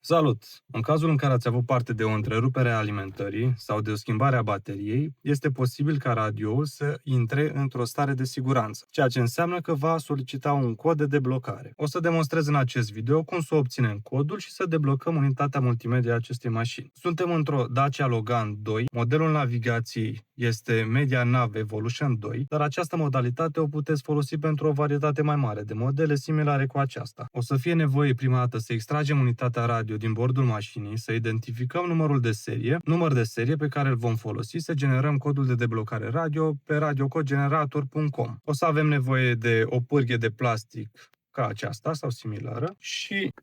Salut! În cazul în care ați avut parte de o întrerupere a alimentării sau de o schimbare a bateriei, este posibil ca radioul să intre într-o stare de siguranță, ceea ce înseamnă că va solicita un cod de deblocare. O să demonstrez în acest video cum să obținem codul și să deblocăm unitatea multimedia a acestei mașini. Suntem într-o Dacia Logan 2, modelul navigației este Media Nav Evolution 2, dar această modalitate o puteți folosi pentru o varietate mai mare de modele similare cu aceasta. O să fie nevoie prima dată să extragem unitatea radio din bordul mașinii, să identificăm numărul de serie, număr de serie pe care îl vom folosi să generăm codul de deblocare radio pe radiocodgenerator.com. O să avem nevoie de o pârghie de plastic ca aceasta sau similară și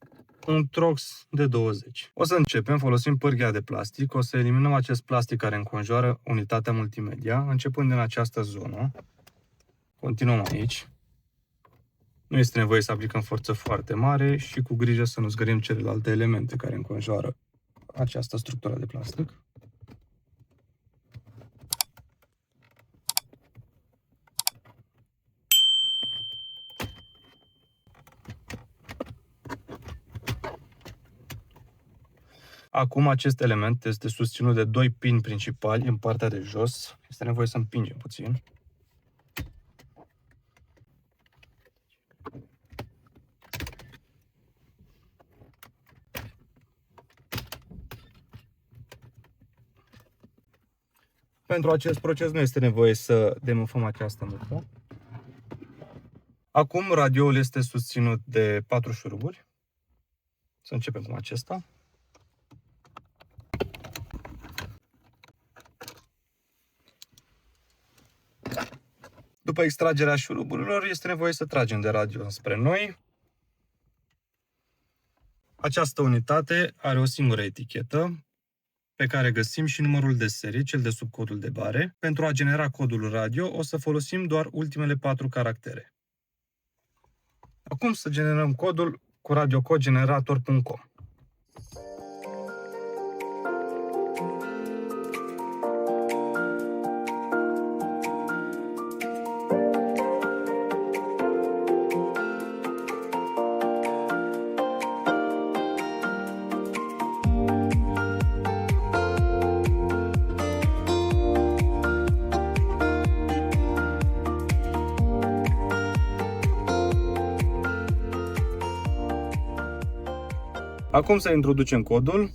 un trox de 20. O să începem, folosim pârghia de plastic, o să eliminăm acest plastic care înconjoară unitatea multimedia, începând din această zonă. Continuăm aici. Nu este nevoie să aplicăm forță foarte mare și cu grijă să nu zgârim celelalte elemente care înconjoară această structură de plastic. Acum acest element este susținut de doi pini principali în partea de jos. Este nevoie să împingem puțin. Pentru acest proces nu este nevoie să demufăm această nucă. Acum radioul este susținut de 4 șuruburi. Să începem cu acesta. După extragerea șuruburilor, este nevoie să tragem de radio spre noi. Această unitate are o singură etichetă, pe care găsim și numărul de serie, cel de sub codul de bare. Pentru a genera codul radio, o să folosim doar ultimele 4 caractere. Acum să generăm codul cu radiocodgenerator.com. Acum să introducem codul.